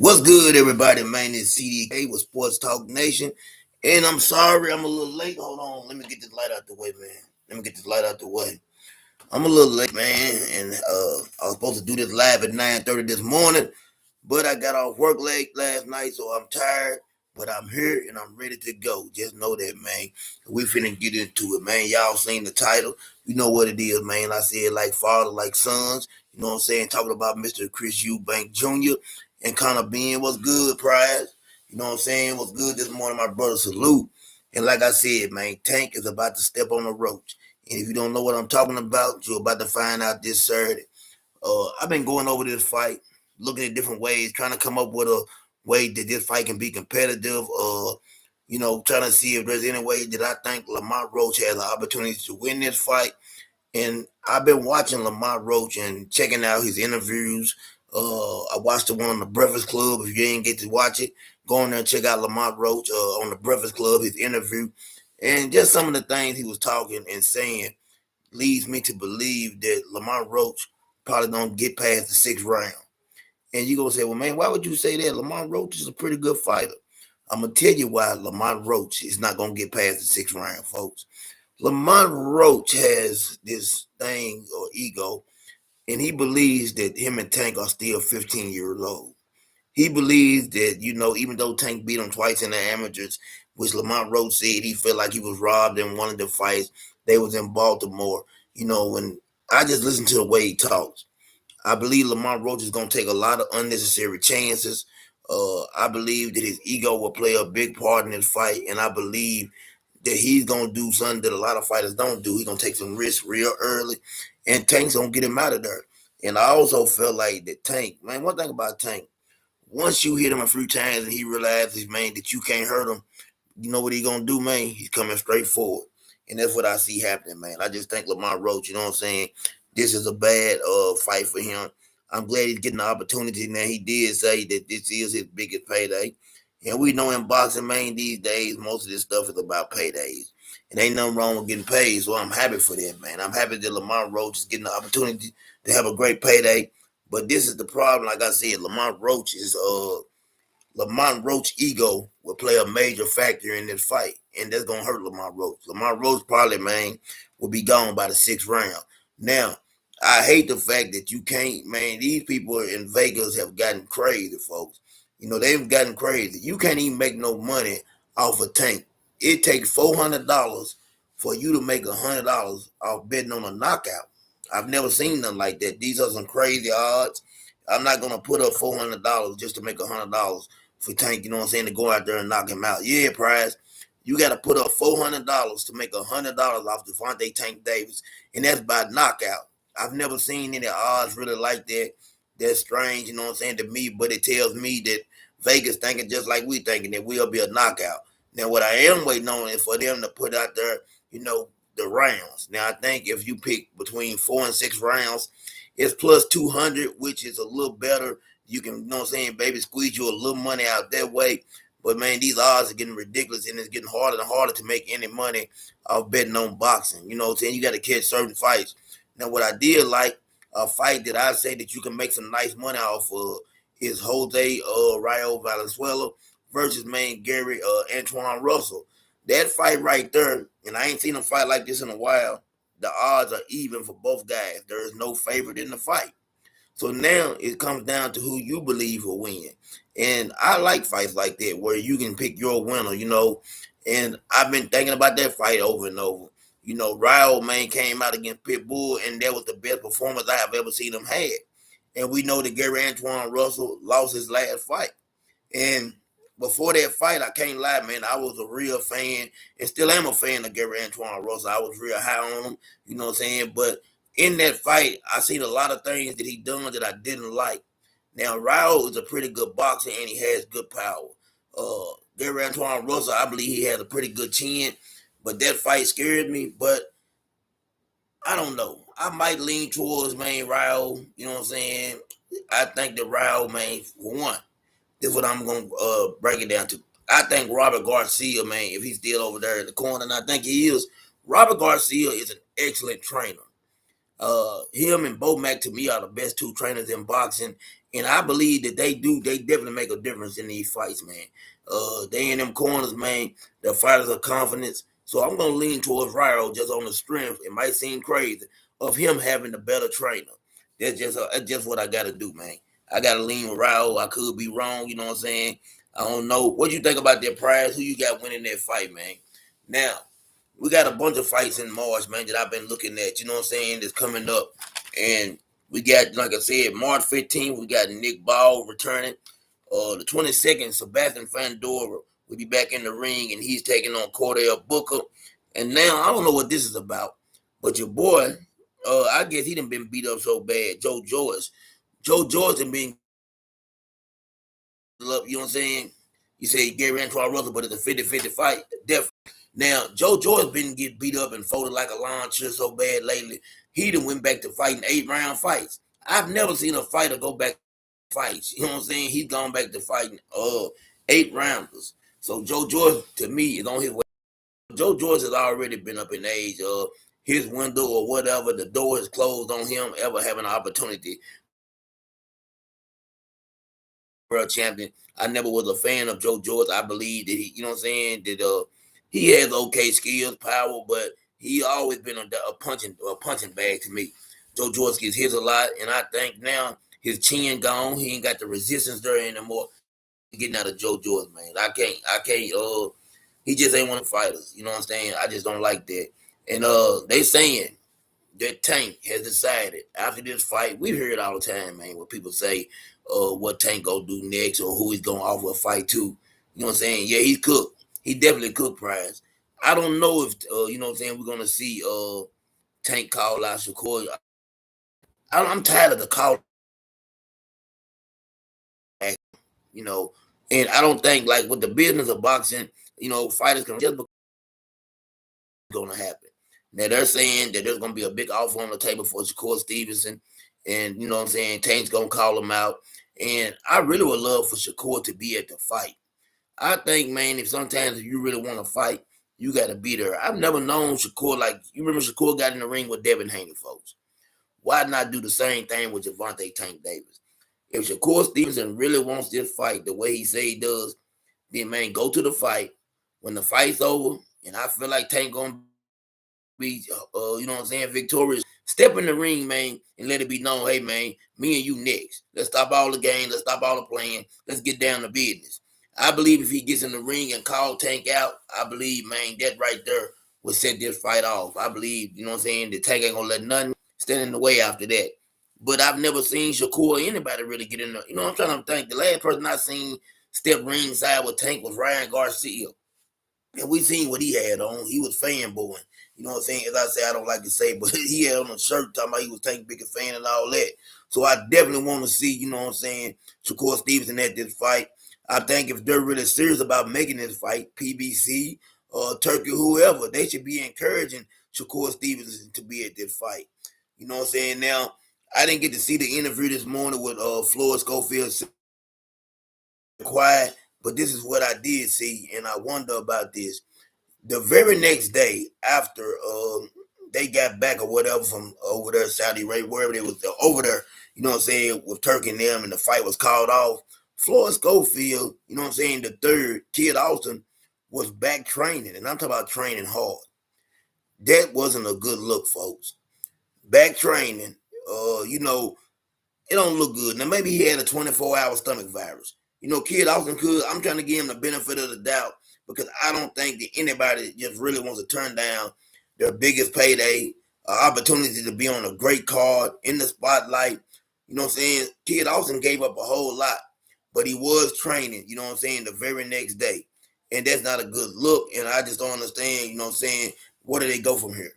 What's good, everybody? Man, it's CDK with Sports Talk Nation. And I'm sorry I'm a little late. Hold on. Let me get this light out the way, man. Let me get this light out the way. I'm a little late, man. And I was supposed to do this live at 9:30 this morning. But I got off work late last night, so I'm tired. But I'm here and I'm ready to go. Just know that, man. We finna get into it, man. Y'all seen the title. You know what it is, man. I said like father, like sons. You know what I'm saying? Talking about Mr. Chris Eubank Jr. and kind of being what's good, prize. You know what I'm saying? What's good this morning, my brother. Salute. And like I said, man, Tank is about to step on the roach. And if you don't know what I'm talking about, you're about to find out this Saturday. I've been going over this fight, looking at different ways, trying to come up with a way that this fight can be competitive. Trying to see if there's any way that I think Lamont Roach has an opportunity to win this fight. And I've been watching Lamont Roach and checking out his interviews. I watched the one on the Breakfast Club. If you didn't get to watch it, go on there and check out Lamont Roach on the Breakfast Club, his interview. And just some of the things he was talking and saying leads me to believe that Lamont Roach probably don't get past the sixth round. And you're going to say, well, man, why would you say that? Lamont Roach is a pretty good fighter. I'm going to tell you why Lamont Roach is not going to get past the sixth round, folks. Lamont Roach has this thing or ego, and he believes that him and Tank are still 15 years old. He believes that, even though Tank beat him twice in the amateurs, which Lamont Roach said he felt like he was robbed in one of the fights, they was in Baltimore. When I just listen to the way he talks, I believe Lamont Roach is going to take a lot of unnecessary chances. I believe that his ego will play a big part in this fight, and I believe that he's going to do something that a lot of fighters don't do. He's going to take some risks real early, and Tank's going to get him out of there. And I also felt like that Tank, man, one thing about Tank, once you hit him a few times and he realizes, man, that you can't hurt him, you know what he gonna do, man? He's coming straight forward. And that's what I see happening, man. I just think Lamont Roach, you know what I'm saying? This is a bad fight for him. I'm glad he's getting the opportunity. Now, he did say that this is his biggest payday. And we know in boxing, man, these days, most of this stuff is about paydays. And ain't nothing wrong with getting paid, so I'm happy for that, man. I'm happy that Lamont Roach is getting the opportunity to have a great payday. But this is the problem, like I said, Lamont Roach ego will play a major factor in this fight, and that's gonna hurt Lamont Roach. Lamont Roach probably, man, will be gone by the sixth round. Now, I hate the fact that you can't, man. These people in Vegas have gotten crazy, folks. They've gotten crazy. You can't even make no money off a Tank. It takes $400 for you to make $100 off betting on a knockout. I've never seen nothing like that. These are some crazy odds. I'm not gonna put up $400 just to make $100 for Tank, you know what I'm saying, to go out there and knock him out. Yeah, prize. You got to put up $400 to make $100 off Devontae Tank Davis, and that's by knockout. I've never seen any odds really like that. That's strange, you know what I'm saying, to me, but it tells me that Vegas thinking just like we thinking that we'll be a knockout. Now, what I am waiting on is for them to put out there, the rounds. Now, I think if you pick between 4 and 6 rounds, it's plus 200, which is a little better. You can, what I'm saying, baby, squeeze you a little money out that way. But, man, these odds are getting ridiculous, and it's getting harder and harder to make any money off betting on boxing. You know what I'm saying? You got to catch certain fights. Now, what I did like, a fight that I say that you can make some nice money off of is Jose Rayo Valenzuela versus, man, Gary Antoine Russell. That fight right there, and I ain't seen a fight like this in a while, the odds are even for both guys. There is no favorite in the fight. So now it comes down to who you believe will win. And I like fights like that where you can pick your winner. And I've been thinking about that fight over and over. Ryo, man, came out against Pitbull, and that was the best performance I have ever seen him had. And we know that Gary Antoine Russell lost his last fight. And before that fight, I can't lie, man, I was a real fan and still am a fan of Gary Antoine Russell. I was real high on him, you know what I'm saying? But in that fight, I seen a lot of things that he done that I didn't like. Now, Ryo is a pretty good boxer and he has good power. Gary Antoine Russell, I believe he has a pretty good chin, but that fight scared me. But I don't know. I might lean towards, man, Ryo, you know what I'm saying? I think that Ryo, man, for one, this is what I'm going to break it down to. I think Robert Garcia, man, if he's still over there in the corner, and I think he is, Robert Garcia is an excellent trainer. Him and Bo Mack to me are the best two trainers in boxing, And I believe that they definitely make a difference in these fights, man. They in them corners, man, the fighters are confidence. So I'm gonna lean towards Ryo just on the strength. It might seem crazy of him having a better trainer. That's just what I gotta do, man. I gotta lean with Ryo. I could be wrong, you know what I'm saying? I don't know. What you think about that prize? Who you got winning that fight, man? Now, we got a bunch of fights in March, man, that I've been looking at, you know what I'm saying, that's coming up. And we got, like I said, March 15th, we got Nick Ball returning. The 22nd, Sebastian Fandora will be back in the ring, and he's taking on Cordell Booker. And now, I don't know what this is about, but your boy, I guess he done been beat up so bad, Joe Joyce. Joe Joyce done been up, you know what I'm saying? You say Gary Antoine Russell, but it's a 50-50 fight. Definitely. Now, Joe Joyce been get beat up and folded like a lawn chair so bad lately. He done went back to fighting 8-round fights. I've never seen a fighter go back to fights. You know what I'm saying? He's gone back to fighting 8-rounders. So Joe Joyce, to me, is on his way. Joe Joyce has already been up in age. His window or whatever, the door is closed on him ever having an opportunity world champion. I never was a fan of Joe George. I believe that he, you know what I'm saying, that he has okay skills, power, but he always been a punching bag to me. Joe George gets hit a lot, and I think now his chin gone. He ain't got the resistance there anymore. Getting out of Joe George, man. I can't. He just ain't one of the fighters. You know what I'm saying? I just don't like that. And they saying that Tank has decided after this fight. We hear it all the time, man, when people say what Tank gonna do next or who he's gonna offer a fight to. You know what I'm saying? Yeah, he's cooked. He definitely cooked Prize. I don't know if you know what I'm saying, we're gonna see Tank call out Shakur. I'm tired of the call, you know, and I don't think like with the business of boxing, you know, fighters can just gonna happen. Now they're saying that there's gonna be a big offer on the table for Shakur Stevenson, and you know what I'm saying, Tank's gonna call him out. And I really would love for Shakur to be at the fight. I think, man, if sometimes if you really want to fight, you gotta be there. I've never known Shakur like you remember Shakur got in the ring with Devin Haney, folks. Why not do the same thing with Javante Tank Davis? If Shakur Stevenson really wants this fight the way he say he does, then man, go to the fight. When the fight's over, and I feel like Tank gonna be, you know what I'm saying, victorious. Step in the ring, man, and let it be known, hey, man, me and you next. Let's stop all the games. Let's stop all the playing. Let's get down to business. I believe if he gets in the ring and call Tank out, I believe, man, that right there will set this fight off. I believe, you know what I'm saying, the Tank ain't going to let nothing stand in the way after that. But I've never seen Shakur or anybody really get in there. You know, I'm trying to think. The last person I seen step ringside with Tank was Ryan Garcia. And we seen what he had on. He was fanboying. You know what I'm saying? As I say, I don't like to say, but he had on a shirt talking about he was Tank Bigger fan and all that. So I definitely want to see, you know what I'm saying, Shakur Stevenson at this fight. I think if they're really serious about making this fight, PBC, Turkey, whoever, they should be encouraging Shakur Stevenson to be at this fight. You know what I'm saying? Now, I didn't get to see the interview this morning with Floyd Schofield quiet, but this is what I did see, and I wonder about this. The very next day after they got back or whatever from over there, Saudi Arabia, wherever they was over there, you know what I'm saying, with Turkey and them, and the fight was called off. Floyd Schofield, you know what I'm saying, the third, Kid Austin, was back training, and I'm talking about training hard. That wasn't a good look, folks. Back training, you know, it don't look good. Now maybe he had a 24-hour stomach virus. You know, Kid Austin could. I'm trying to give him the benefit of the doubt because I don't think that anybody just really wants to turn down their biggest payday, opportunity to be on a great card in the spotlight. You know what I'm saying? Kid Austin gave up a whole lot, but he was training, you know what I'm saying, the very next day. And that's not a good look. And I just don't understand, you know what I'm saying, where do they go from here?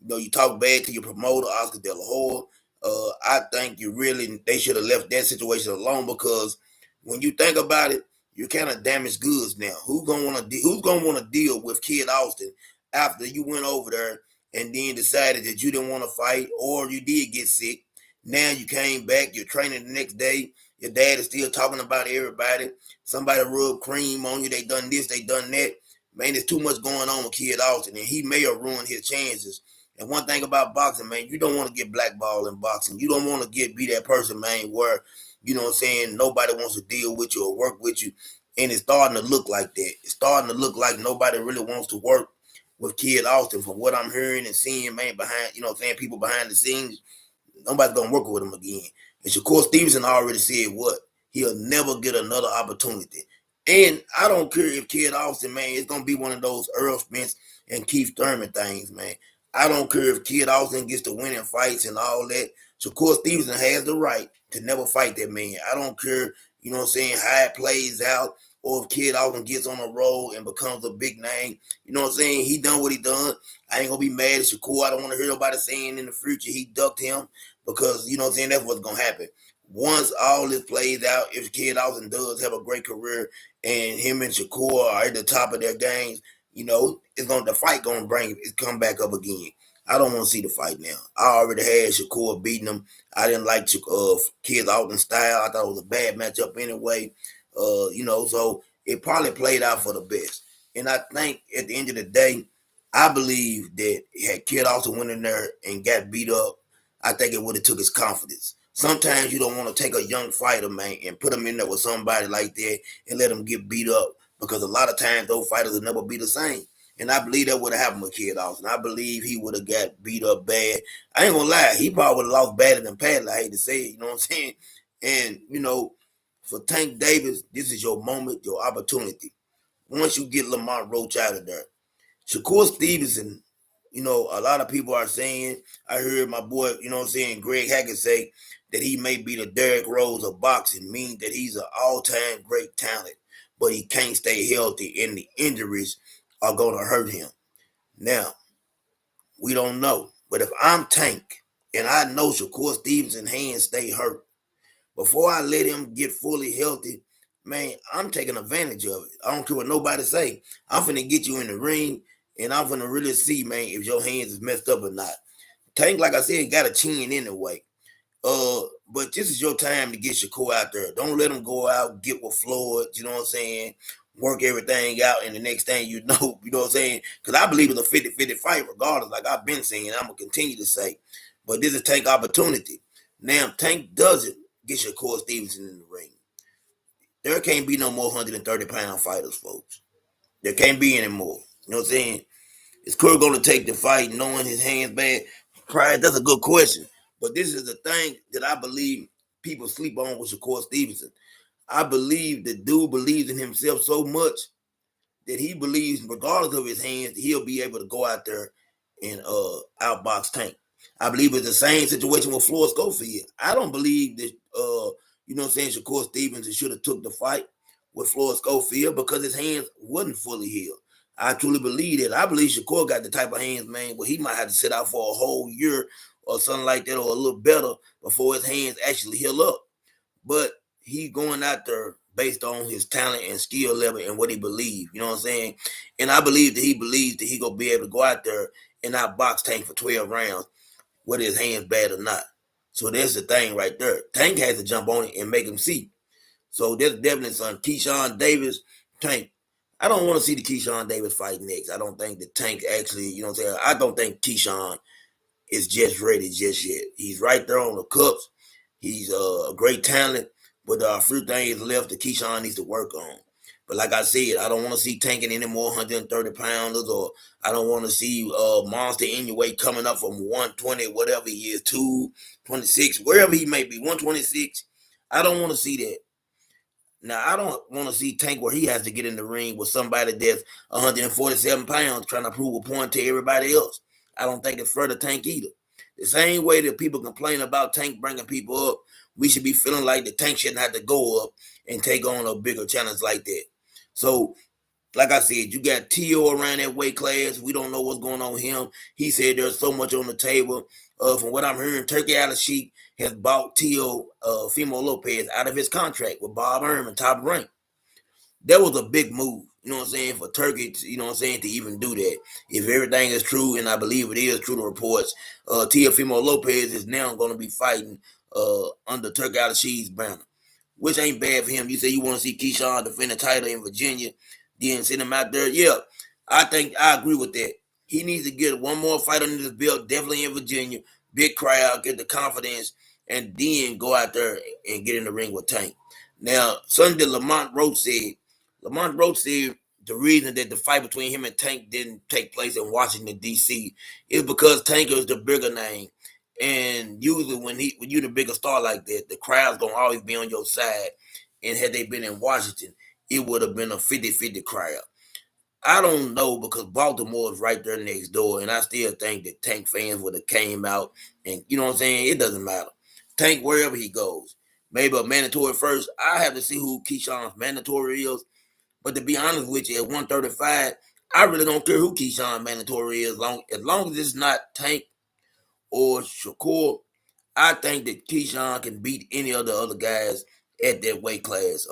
You know, you talk bad to your promoter, Oscar De La Hoya. I think they should have left that situation alone because when you think about it, you're kind of damaged goods now. Who's gonna want to deal with Kid Austin after you went over there and then decided that you didn't want to fight or you did get sick? Now you came back, you're training the next day. Your dad is still talking about everybody. Somebody rubbed cream on you. They done this, they done that. Man, there's too much going on with Kid Austin, and he may have ruined his chances. And one thing about boxing, man, you don't want to get blackballed in boxing. You don't want to be that person, man, where You know what I'm saying? Nobody wants to deal with you or work with you. And it's starting to look like that. It's starting to look like nobody really wants to work with Kid Austin from what I'm hearing and seeing, man, behind, you know what I'm saying, people behind the scenes. Nobody's gonna work with him again. And Shakur Stevenson already said what? He'll never get another opportunity. And I don't care if Kid Austin, man, it's gonna be one of those Earl Spence and Keith Thurman things, man. I don't care if Kid Austin gets to winning fights and all that. Shakur Stevenson has the right to never fight that man. I don't care, you know what I'm saying, how it plays out, or if Kid Austin gets on a roll and becomes a big name. You know what I'm saying? He done what he done. I ain't gonna be mad at Shakur. I don't want to hear nobody saying in the future he ducked him because you know what I'm saying, that's what's gonna happen. Once all this plays out, if Kid Austin does have a great career and him and Shakur are at the top of their games, you know, it's gonna the fight gonna bring it come back up again. I don't want to see the fight now. I already had Shakur beating him. I didn't like Kid Austin style. I thought it was a bad matchup anyway. You know, so it probably played out for the best. And I think at the end of the day, I believe that had Kid Austin went in there and got beat up, I think it would have took his confidence. Sometimes you don't want to take a young fighter, man, and put him in there with somebody like that and let him get beat up because a lot of times those fighters will never be the same. And I believe that would have happened with Kid Austin. I believe he would have got beat up bad. I ain't gonna lie, he probably would have lost badder than Padley. I hate to say it, you know what I'm saying? And you know, for Tank Davis, this is your moment, your opportunity. Once you get Lamar Roach out of there, Shakur Stevenson, you know, a lot of people are saying, I heard my boy, you know what I'm saying, Greg Hackett say that he may be the Derrick Rose of boxing, meaning that he's an all-time great talent, but he can't stay healthy and the injuries are going to hurt him. Now, we don't know. But if I'm Tank and I know Shakur Stevenson's hands stay hurt, before I let him get fully healthy, man, I'm taking advantage of it. I don't care what nobody say. I'm finna get you in the ring, and I'm finna really see, man, if your hands is messed up or not. Tank, like I said, got a chin anyway. But this is your time to get Shakur out there. Don't let him go out, get with Floyd, you know what I'm saying? Work everything out, and the next thing you know, you know what I'm saying? Because I believe it's a 50-50 fight, regardless, like I've been saying, I'm going to continue to say. But this is Tank opportunity. Now, if Tank doesn't get Shakur Stevenson in the ring, there can't be no more 130-pound fighters, folks. There can't be any more. You know what I'm saying? Is Curry going to take the fight knowing his hands bad? Pride, that's a good question. But this is the thing that I believe people sleep on with Shakur Stevenson. I believe the dude believes in himself so much that he believes, regardless of his hands, he'll be able to go out there and outbox Tank. I believe it's the same situation with Floyd Schofield. I don't believe that you know what I'm saying, Shakur Stevenson should have took the fight with Floyd Schofield because his hands wasn't fully healed. I truly believe that. I believe Shakur got the type of hands, man, where he might have to sit out for a whole year or something like that, or a little better before his hands actually heal up. But he's going out there based on his talent and skill level and what he believes. You know what I'm saying? And I believe that he believes that he gonna be able to go out there and not box Tank for 12 rounds, whether his hands bad or not. So that's the thing right there. Tank has to jump on it and make him see. So that's definitely son. Keyshawn Davis, Tank. I don't want to see the Keyshawn Davis fight next. I don't think the Tank actually, you know what I'm saying? I don't think Keyshawn is just ready just yet. He's right there on the cups. He's a great talent, but there are a few things left that Keyshawn needs to work on. But like I said, I don't want to see tanking any more 130 pounders, or I don't want to see Monster Inoue coming up from 120, whatever he is, 226, wherever he may be, 126. I don't want to see that. Now, I don't want to see Tank where he has to get in the ring with somebody that's 147 pounds trying to prove a point to everybody else. I don't think it's fair to Tank either. The same way that people complain about Tank bringing people up, we should be feeling like the Tank shouldn't have to go up and take on a bigger challenge like that. So, like I said, you got T.O. around that weight class. We don't know what's going on with him. He said there's so much on the table. From what I'm hearing, Turkey Out of Sheik has bought T.O. Fimo Lopez out of his contract with Bob Herman, top rank. That was a big move, you know what I'm saying, for Turkey, to, you know what I'm saying, to even do that. If everything is true, and I believe it is true to reports, Teofimo Lopez is now going to be fighting under Turkey Out of Sheik's banner, which ain't bad for him. You say you want to see Keyshawn defend the title in Virginia, then send him out there. Yeah, I think I agree with that. He needs to get one more fight under his belt, definitely in Virginia. Big crowd, get the confidence, and then go out there and get in the ring with Tank. Now, something that Lamont Roach said the reason that the fight between him and Tank didn't take place in Washington D.C. is because Tank is the bigger name, and usually when you the bigger star like that, the crowd's gonna always be on your side. And had they been in Washington, it would have been a 50-50 crowd. I don't know because Baltimore is right there next door, and I still think that Tank fans would have came out, and you know what I'm saying. It doesn't matter. Tank wherever he goes, maybe a mandatory first. I have to see who Keyshawn's mandatory is, but to be honest with you, at 135, I really don't care who Keyshawn mandatory is, as long as it's not Tank or Shakur. I think that Keyshawn can beat any of the other guys at that weight class.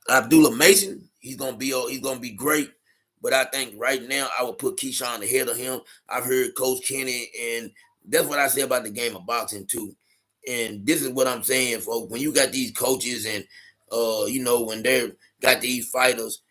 Abdullah Mason, he's gonna be great. But I think right now I would put Keyshawn ahead of him. I've heard Coach Kenny, and that's what I say about the game of boxing too. And this is what I'm saying, folks. When you got these coaches and when they're got these fighters,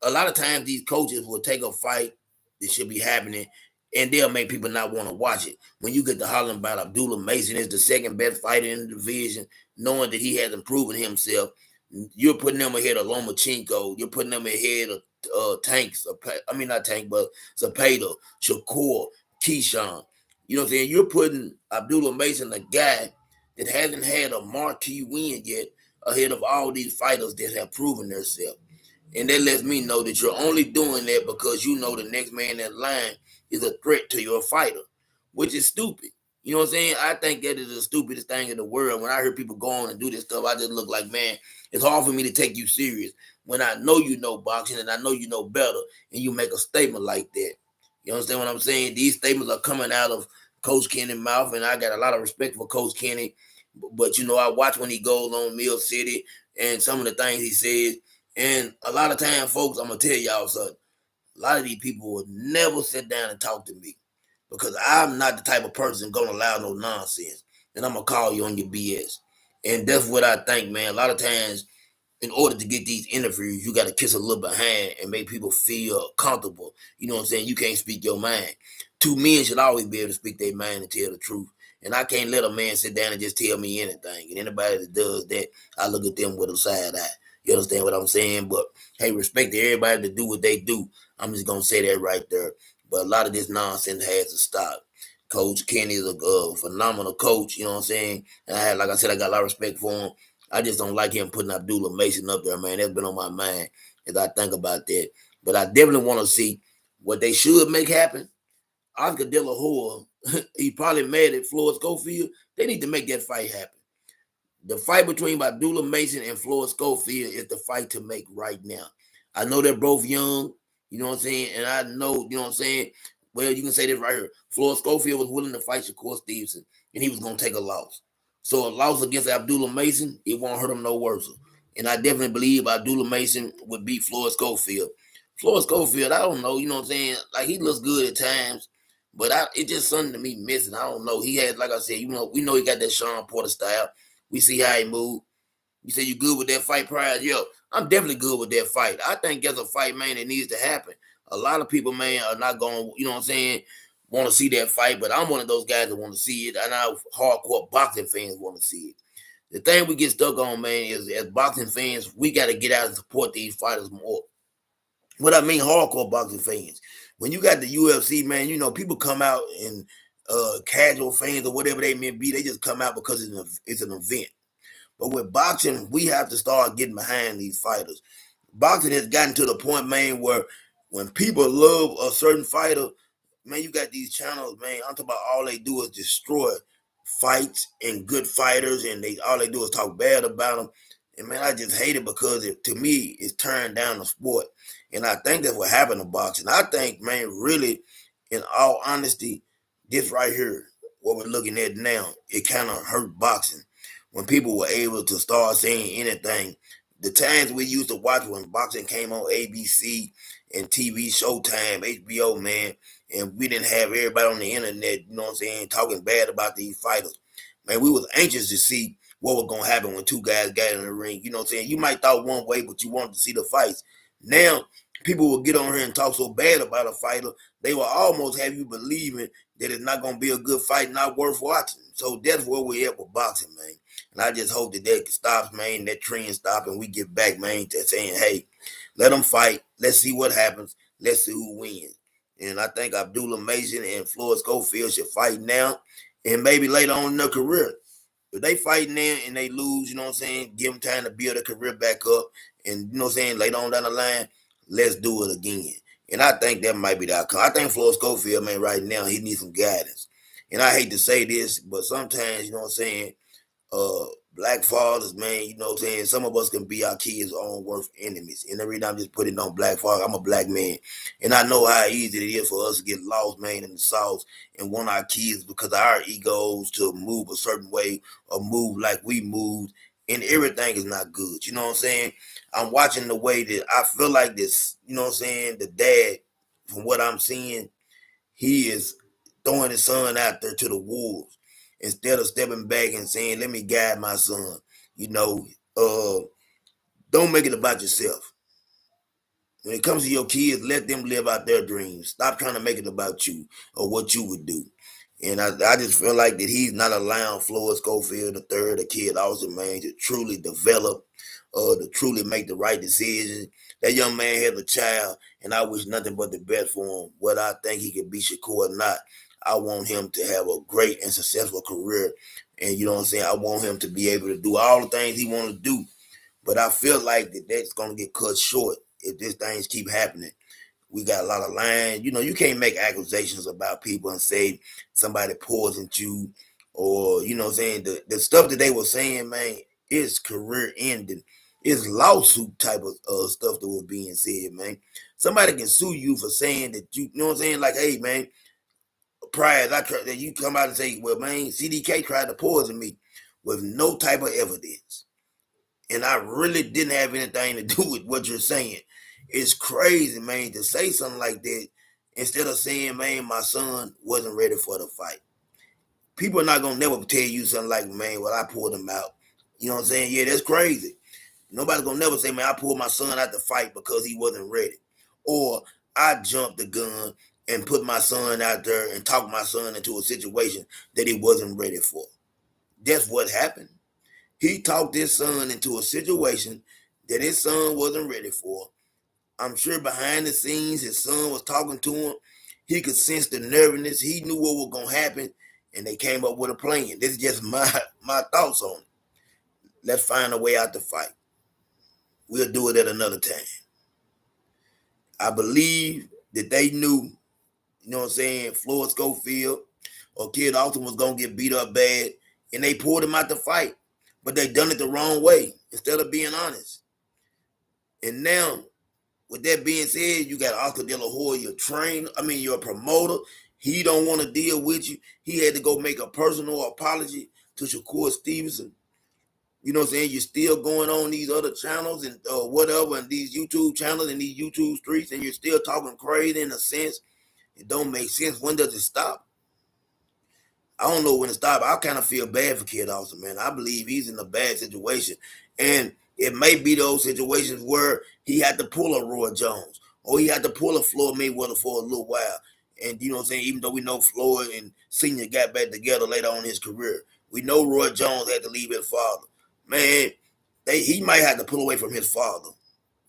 a lot of times these coaches will take a fight that should be happening and they'll make people not want to watch it. When you get to hollering about Abdullah Mason is the second best fighter in the division, knowing that he hasn't proven himself, you're putting him ahead of Lomachenko. You're putting him ahead of Tanks. I mean, not Tank, but Zapata, Shakur, Keyshawn. You know what I'm saying? You're putting Abdullah Mason, a guy that hasn't had a marquee win yet, ahead of all these fighters that have proven themselves. And that lets me know that you're only doing that because you know the next man in line is a threat to your fighter, which is stupid. You know what I'm saying? I think that is the stupidest thing in the world. When I hear people go on and do this stuff, I just look like, man, it's hard for me to take you serious when I know you know boxing and I know you know better and you make a statement like that. You understand what I'm saying? These statements are coming out of Coach Kenny's mouth, and I got a lot of respect for Coach Kenny. But, I watch when he goes on Mill City and some of the things he says. And a lot of times, folks, I'm going to tell y'all something. A lot of these people will never sit down and talk to me because I'm not the type of person going to allow no nonsense. And I'm going to call you on your BS. And that's what I think, man. A lot of times, in order to get these interviews, you got to kiss a little behind and make people feel comfortable. You know what I'm saying? You can't speak your mind. Two men should always be able to speak their mind and tell the truth. And I can't let a man sit down and just tell me anything. And anybody that does that, I look at them with a side eye. You understand what I'm saying? But hey, respect to everybody to do what they do. I'm just gonna say that right there. But a lot of this nonsense has to stop. Coach Kenny is a phenomenal coach. You know what I'm saying? And like I said, I got a lot of respect for him. I just don't like him putting Abdullah Mason up there, man. That's been on my mind as I think about that. But I definitely want to see what they should make happen. Oscar De La Hoya, he probably mad at Floyd Schofield. They need to make that fight happen. The fight between Abdullah Mason and Floyd Schofield is the fight to make right now. I know they're both young, you know what I'm saying? And I know, you know what I'm saying? Well, you can say this right here. Floyd Schofield was willing to fight Shakur Stevenson, and he was going to take a loss. So a loss against Abdullah Mason, it won't hurt him no worse. And I definitely believe Abdullah Mason would beat Floyd Schofield. Floyd Schofield, I don't know, you know what I'm saying? Like, he looks good at times, but it's just something to me missing. I don't know. He had, like I said, we know he got that Sean Porter style. We see how he moved. You say you good with that fight prize? Yo, I'm definitely good with that fight. I think there's a fight, man, that needs to happen. A lot of people, man, are not going, you know what I'm saying, want to see that fight, but I'm one of those guys that want to see it, and our hardcore boxing fans want to see it. The thing we get stuck on, man, is as boxing fans, we got to get out and support these fighters more. What I mean, hardcore boxing fans. When you got the UFC, man, people come out and casual fans or whatever they may be, they just come out because it's an event. But with boxing, we have to start getting behind these fighters. Boxing has gotten to the point, man, where when people love a certain fighter, man, you got these channels, man. I'm talking about all they do is destroy fights and good fighters, and all they do is talk bad about them. And man, I just hate it because to me, it's turned down the sport. And I think that's what happened to boxing. I think, man, really, in all honesty, this right here, what we're looking at now, it kind of hurt boxing. When people were able to start saying anything, the times we used to watch when boxing came on ABC and TV Showtime, HBO, man, and we didn't have everybody on the internet, you know what I'm saying, talking bad about these fighters. Man, we was anxious to see what was going to happen when two guys got in the ring. You know what I'm saying? You might thought one way, but you wanted to see the fights. Now, people will get on here and talk so bad about a fighter, they will almost have you believing that it's not going to be a good fight, not worth watching. So that's where we at with boxing, man. And I just hope that that stops, man, that trend stop, and we get back, man, to saying, hey, let them fight. Let's see what happens. Let's see who wins. And I think Abdullah Mason and Floyd Schofield should fight now and maybe later on in their career. If they fighting there and they lose, you know what I'm saying, give them time to build their career back up. And, you know what I'm saying, later on down the line, let's do it again. And I think that might be the outcome. I think Floyd Schofield, man, right now, he needs some guidance. And I hate to say this, but sometimes, you know what I'm saying, uh black fathers, man, you know what I'm saying? Some of us can be our kids' own worst enemies. And every time I'm just putting on black father, I'm a black man. And I know how easy it is for us to get lost, man, in the sauce and want our kids because of our egos to move a certain way or move like we moved. And everything is not good. You know what I'm saying? I'm watching the way that I feel like this, you know what I'm saying? The dad, from what I'm seeing, he is throwing his son out there to the wolves instead of stepping back and saying, let me guide my son. You know, uh, don't make it about yourself. When it comes to your kids, let them live out their dreams. Stop trying to make it about you or what you would do. And I just feel like that he's not allowing Floyd Schofield the third, a kid also, man, to truly develop, to truly make the right decisions. That young man has a child, and I wish nothing but the best for him. Whether I think he can be Shakur or not, I want him to have a great and successful career. And you know what I'm saying? I want him to be able to do all the things he want to do. But I feel like that's going to get cut short if these things keep happening. We got a lot of lying. You know, you can't make accusations about people and say somebody poisoned you or, you know what I'm saying? The stuff that they were saying, man, is career ending. It's lawsuit type of stuff that was being said, man. Somebody can sue you for saying that you know what I'm saying? Like, hey, man, prior that you come out and say, well, man, CDK tried to poison me with no type of evidence. And I really didn't have anything to do with what you're saying. It's crazy, man, to say something like that instead of saying, man, my son wasn't ready for the fight. People are not gonna never tell you something like, man, well, I pulled him out. You know what I'm saying? Yeah, that's crazy. Nobody's gonna never say, man, I pulled my son out the fight because he wasn't ready. Or I jumped the gun and put my son out there and talked my son into a situation that he wasn't ready for. That's what happened. He talked his son into a situation that his son wasn't ready for. I'm sure behind the scenes, his son was talking to him. He could sense the nervousness. He knew what was gonna happen, and they came up with a plan. This is just my thoughts on it. Let's find a way out the fight. We'll do it at another time. I believe that they knew, you know what I'm saying, Floyd Schofield or Kid Austin was gonna get beat up bad, and they pulled him out the fight. But they done it the wrong way instead of being honest. And now, with that being said, you got Oscar De La Hoya, your promoter. He don't want to deal with you. He had to go make a personal apology to Shakur Stevenson. You know what I'm saying? You're still going on these other channels and whatever, and these YouTube channels and these YouTube streets, and you're still talking crazy in a sense. It don't make sense. When does it stop? I don't know when to stop. I kind of feel bad for Kid Austin, man. I believe he's in a bad situation. And it may be those situations where he had to pull a Roy Jones or he had to pull a Floyd Mayweather for a little while. And you know what I'm saying? Even though we know Floyd and Senior got back together later on in his career, we know Roy Jones had to leave his father. Man, he might have to pull away from his father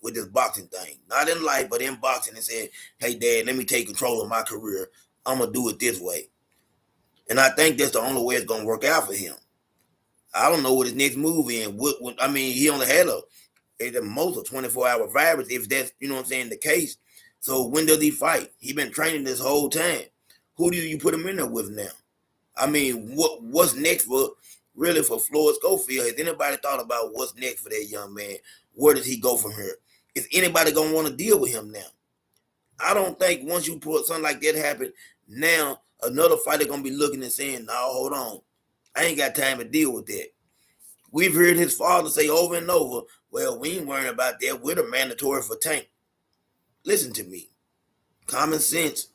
with this boxing thing. Not in life, but in boxing, and said, hey, Dad, let me take control of my career. I'm going to do it this way. And I think that's the only way it's gonna work out for him. I don't know what his next move is. He only had at the most a 24-hour virus, if that's you know what I'm saying the case. So when does he fight? He been training this whole time. Who do you put him in there with now? I mean, what's next for Floyd Schofield? Has anybody thought about what's next for that young man? Where does he go from here? Is anybody gonna want to deal with him now? I don't think once you put something like that happen, now another fighter gonna be looking and saying, "No, hold on, I ain't got time to deal with that." We've heard his father say over and over, "Well, we ain't worrying about that. We're the mandatory for Tank." Listen to me, common sense.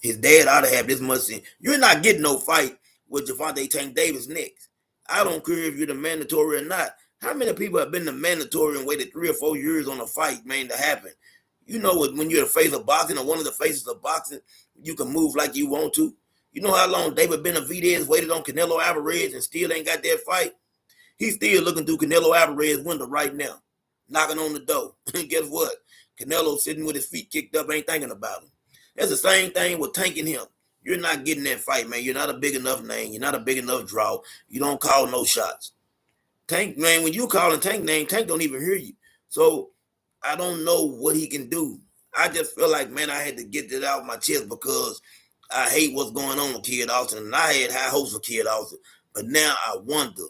His dad ought to have this much sense. You're not getting no fight with Javante Tank Davis next. I don't care if you're the mandatory or not. How many people have been the mandatory and waited 3 or 4 years on a fight, man, to happen? You know, when you're the face of boxing or one of the faces of boxing, you can move like you want to. You know how long David Benavidez waited on Canelo Alvarez and still ain't got that fight? He's still looking through Canelo Alvarez's window right now, knocking on the door. And guess what? Canelo sitting with his feet kicked up, ain't thinking about him. That's the same thing with tanking him. You're not getting that fight, man. You're not a big enough name. You're not a big enough draw. You don't call no shots. Tank, man, when you call a Tank name, Tank don't even hear you. So I don't know what he can do. I just feel like, man, I had to get that out of my chest because I hate what's going on with Kid Austin. And I had high hopes for Kid Austin. But now I wonder.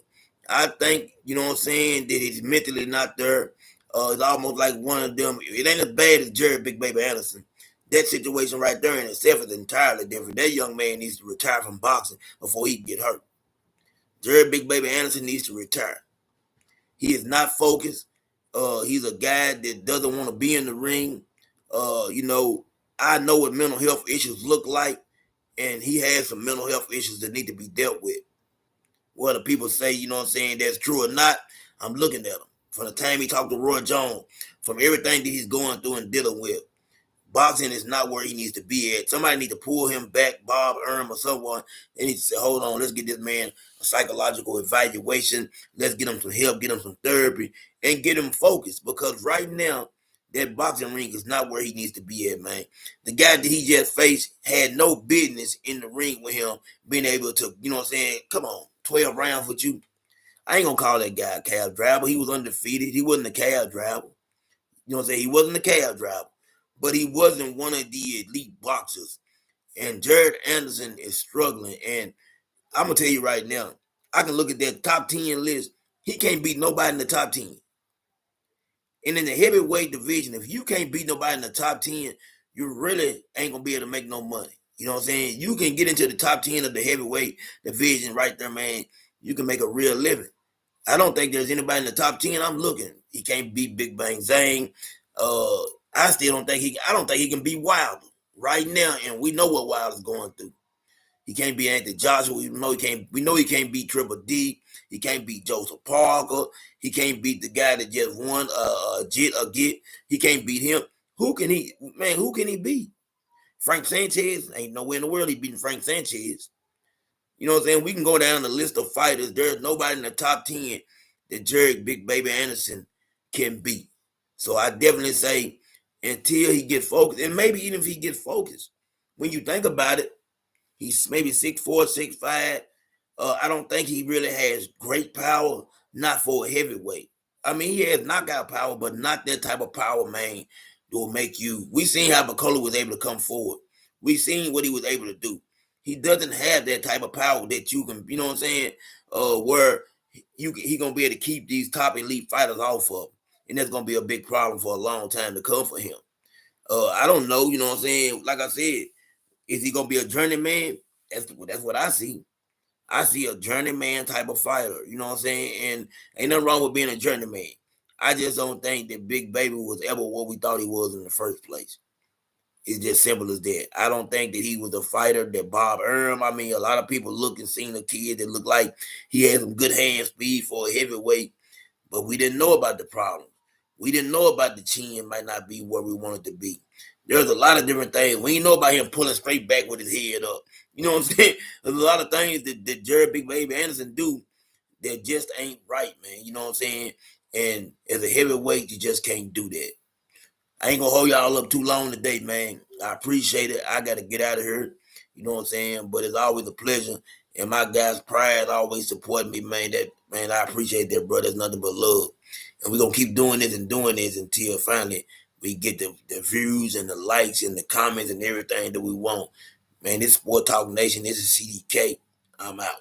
I think, you know what I'm saying, that he's mentally not there. It's almost like one of them. It ain't as bad as Jared Big Baby Anderson. That situation right there in itself is entirely different. That young man needs to retire from boxing before he can get hurt. Jared Big Baby Anderson needs to retire. He is not focused. He's a guy that doesn't want to be in the ring. I know what mental health issues look like, and he has some mental health issues that need to be dealt with. Whether people say, you know what I'm saying, that's true or not, I'm looking at him. From the time he talked to Roy Jones, from everything that he's going through and dealing with, boxing is not where he needs to be at. Somebody needs to pull him back, Bob Erm or someone. They need to say, hold on, let's get this man a psychological evaluation. Let's get him some help, get him some therapy, and get him focused. Because right now, that boxing ring is not where he needs to be at, man. The guy that he just faced had no business in the ring with him being able to, you know what I'm saying, come on, 12 rounds with you. I ain't going to call that guy a cab driver. He was undefeated. He wasn't a cab driver. You know what I'm saying? He wasn't a cab driver. But he wasn't one of the elite boxers. And Jared Anderson is struggling. And I'm going to tell you right now, I can look at that top 10 list. He can't beat nobody in the top 10. And in the heavyweight division, if you can't beat nobody in the top 10, you really ain't going to be able to make no money. You know what I'm saying? You can get into the top 10 of the heavyweight division right there, man. You can make a real living. I don't think there's anybody in the top 10 I'm looking. He can't beat Big Bang Zane. I don't think he can beat Wilder right now, and we know what Wilder's going through. He can't beat Anthony Joshua. We know he can't beat Triple D. He can't beat Joseph Parker. He can't beat the guy that just won Git. He can't beat him. Who can he beat? Frank Sanchez? Ain't nowhere in the world he beating Frank Sanchez. You know what I'm saying? We can go down the list of fighters. There's nobody in the top 10 that Jared Big Baby Anderson can beat. So I definitely say until he gets focused, and maybe even if he gets focused, when you think about it, he's maybe 6'4", 6'5". I don't think he really has great power, not for a heavyweight. I mean, he has knockout power, but not that type of power, man, that will make you. We seen how Bacola was able to come forward. We seen what he was able to do. He doesn't have that type of power that you can, you know what I'm saying, where he gonna be able to keep these top elite fighters off of him. And that's gonna be a big problem for a long time to come for him. I don't know, you know what I'm saying? Like I said, is he gonna be a journeyman? That's what I see. I see a journeyman type of fighter, you know what I'm saying? And ain't nothing wrong with being a journeyman. I just don't think that Big Baby was ever what we thought he was in the first place. It's just simple as that. I don't think that he was the fighter that Bob Erm. I mean, a lot of people look and seen a kid that looked like he had some good hand speed for a heavyweight, but we didn't know about the problem. We didn't know about the chin might not be where we wanted to be. There's a lot of different things. We didn't know about him pulling straight back with his head up. You know what I'm saying? There's a lot of things that Jared Big Baby Anderson do that just ain't right, man. You know what I'm saying? And as a heavyweight, you just can't do that. I ain't gonna hold y'all up too long today, man. I appreciate it. I gotta get out of here. You know what I'm saying? But it's always a pleasure. And my guys Pride always support me, man. I appreciate that, bro. There's nothing but love. And we're gonna keep doing this until finally we get the views and the likes and the comments and everything that we want. Man, this is Sport Talk Nation. This is CDK. I'm out.